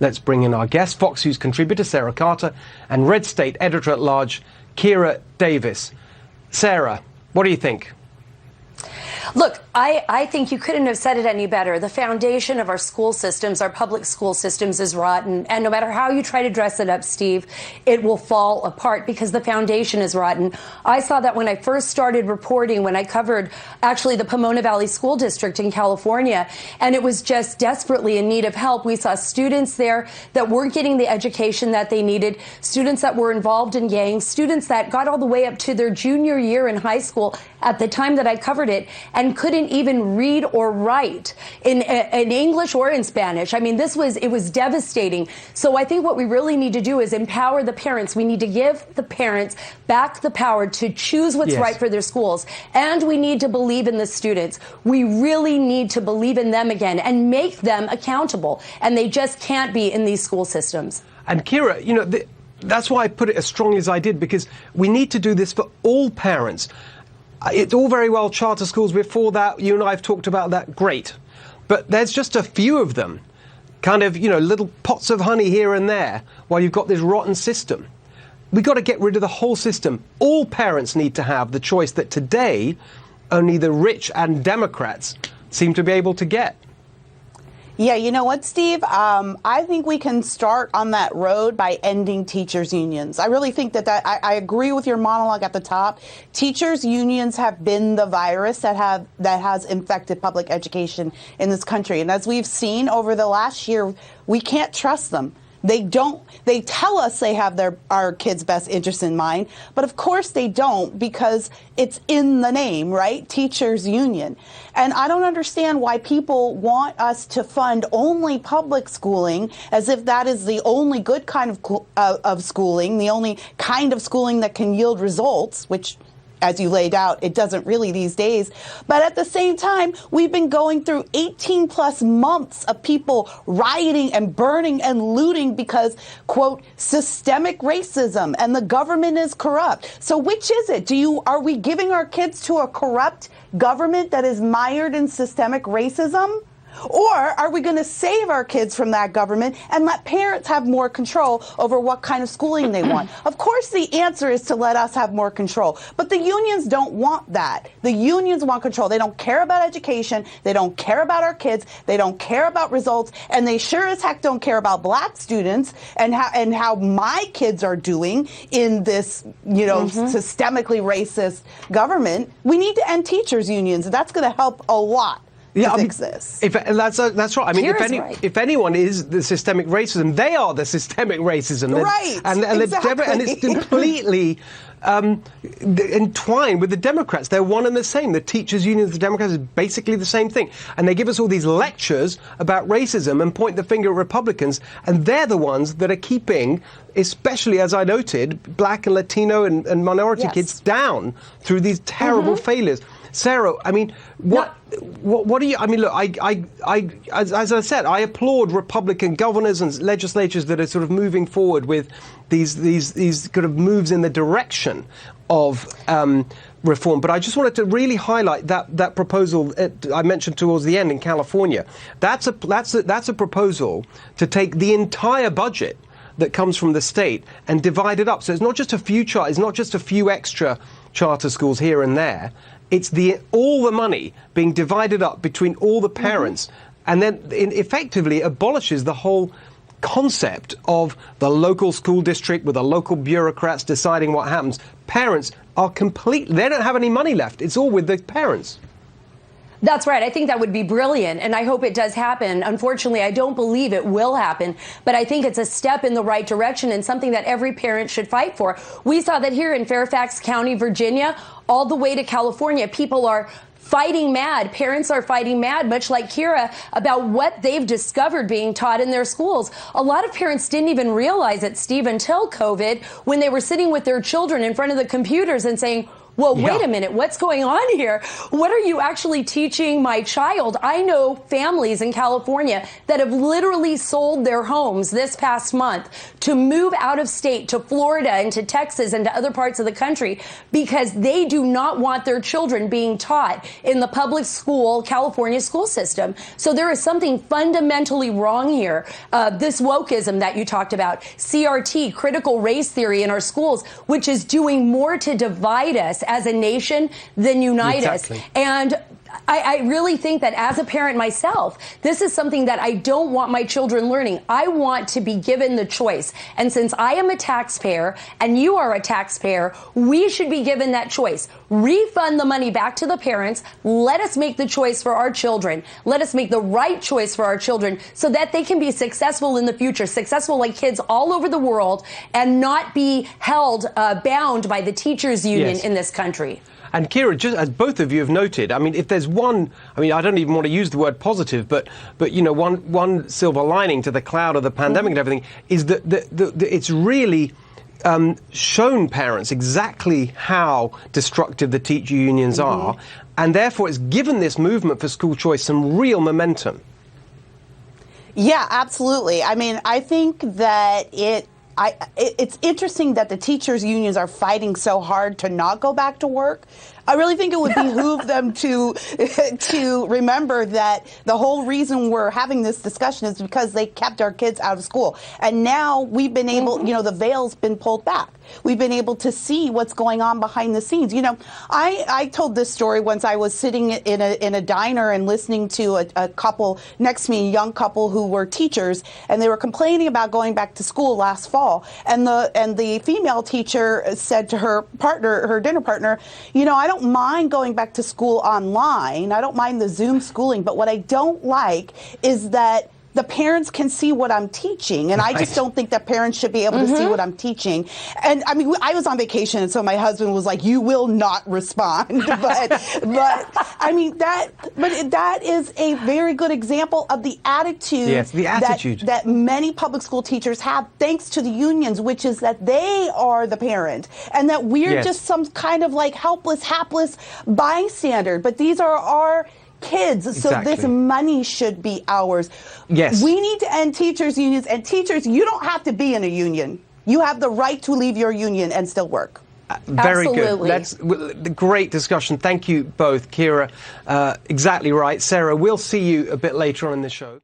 Let's bring in our guest, Fox News contributor Sarah Carter and Red State editor-at-large Kira Davis. Sarah, what do you think? Look, I think you couldn't have said it any better. The foundation of our school systems, our public school systems, is rotten. And no matter how you try to dress it up, Steve, it will fall apart because the foundation is rotten. I saw that when I first started reporting, when I covered actually the Pomona Valley School District in California, and it was just desperately in need of help. We saw students there that weren't getting the education that they needed, students that were involved in gangs, students that got all the way up to their junior year in high school at the time that I covered it and couldn't even read or write in English or in Spanish. I mean, it was devastating. So I think what we really need to do is empower the parents. We need to give the parents back the power to choose what's right for their schools. And we need to believe in the students. We really need to believe in them again and make them accountable. And they just can't be in these school systems. And Kira, you know, that's why I put it as strongly as I did, because we need to do this for all parents. It's all very well charter schools. Before that, you and I have talked about that. Great. But there's just a few of them, kind of, you know, little pots of honey here and there, while you've got this rotten system. We've got to get rid of the whole system. All parents need to have the choice that today only the rich and Democrats seem to be able to get. Yeah, you know what, Steve? I think we can start on that road by ending teachers' unions. I really think that I agree with your monologue at the top. Teachers' unions have been the virus that has infected public education in this country. And as we've seen over the last year, we can't trust them. They tell us they have our kids' best interests in mind, but of course they don't, because it's in the name, right? Teachers union. And I don't understand why people want us to fund only public schooling, as if that is the only good kind of schooling, the only kind of schooling that can yield results, which, as you laid out, it doesn't really these days. But at the same time, we've been going through 18 plus months of people rioting and burning and looting because, quote, systemic racism and the government is corrupt. So which is it? Are we giving our kids to a corrupt government that is mired in systemic racism? Or are we going to save our kids from that government and let parents have more control over what kind of schooling they want? Of course, the answer is to let us have more control. But the unions don't want that. The unions want control. They don't care about education. They don't care about our kids. They don't care about results. And they sure as heck don't care about black students and how my kids are doing in this, you know, systemically racist government. We need to end teachers' unions. That's going to help a lot. Yeah, fix this. That's right. I mean, if anyone is the systemic racism, they are the systemic racism. Right. And it's completely entwined with the Democrats. They're one and the same. The teachers' unions, the Democrats, is basically the same thing. And they give us all these lectures about racism and point the finger at Republicans, and they're the ones that are keeping, especially, as I noted, black and Latino and minority kids down through these terrible failures. Sarah, I mean, what do you? I mean, look, as I said, I applaud Republican governors and legislatures that are sort of moving forward with these kind of moves in the direction of reform. But I just wanted to really highlight that proposal I mentioned towards the end in California. That's a proposal to take the entire budget that comes from the state and divide it up. So it's not just a few extra charter schools here and there. It's all the money being divided up between all the parents, and then effectively abolishes the whole concept of the local school district with the local bureaucrats deciding what happens. Parents are they don't have any money left. It's all with the parents. That's right. I think that would be brilliant, and I hope it does happen. Unfortunately, I don't believe it will happen, but I think it's a step in the right direction and something that every parent should fight for. We saw that here in Fairfax County, Virginia, all the way to California. People are fighting mad. Parents are fighting mad, much like Kira, about what they've discovered being taught in their schools. A lot of parents didn't even realize it, Steve, until COVID, when they were sitting with their children in front of the computers and saying, well, wait a minute, what's going on here? What are you actually teaching my child? I know families in California that have literally sold their homes this past month to move out of state to Florida and to Texas and to other parts of the country because they do not want their children being taught in the public school, California school system. So there is something fundamentally wrong here. This wokeism that you talked about, CRT, critical race theory in our schools, which is doing more to divide us as a nation than unite us. And I really think that as a parent myself, this is something that I don't want my children learning. I want to be given the choice. And since I am a taxpayer and you are a taxpayer, we should be given that choice. Refund the money back to the parents. Let us make the choice for our children. Let us make the right choice for our children so that they can be successful in the future, successful like kids all over the world, and not be held bound by the teachers union in this country. And Kira, just as both of you have noted, I mean, if there's one, I mean, I don't even want to use the word positive, but you know, one silver lining to the cloud of the pandemic and everything is that it's really shown parents exactly how destructive the teacher unions are, and therefore it's given this movement for school choice some real momentum. Yeah, absolutely. I mean, I think that it's interesting that the teachers' unions are fighting so hard to not go back to work. I really think it would behoove them to remember that the whole reason we're having this discussion is because they kept our kids out of school. And now we've been able, you know, the veil's been pulled back. We've been able to see what's going on behind the scenes. You know, I told this story once. I was sitting in a diner and listening to a couple next to me, a young couple who were teachers, and they were complaining about going back to school last fall. And the female teacher said to her partner, her dinner partner, you know, I don't mind going back to school online. I don't mind the Zoom schooling, but what I don't like is that the parents can see what I'm teaching, and I just don't think that parents should be able to see what I'm teaching. And I mean, I was on vacation, and so my husband was like, "You will not respond." but I mean that is a very good example of the attitude. Yes, the attitude that many public school teachers have, thanks to the unions, which is that they are the parent, and that we're just some kind of like helpless, hapless bystander. But these are our kids, so this money should be ours. Yes. We need to end teachers' unions, and teachers, you don't have to be in a union. You have the right to leave your union and still work. Very Absolutely. good. That's great discussion. Thank you both, Kira. Exactly right. Sarah, we'll see you a bit later on in the show.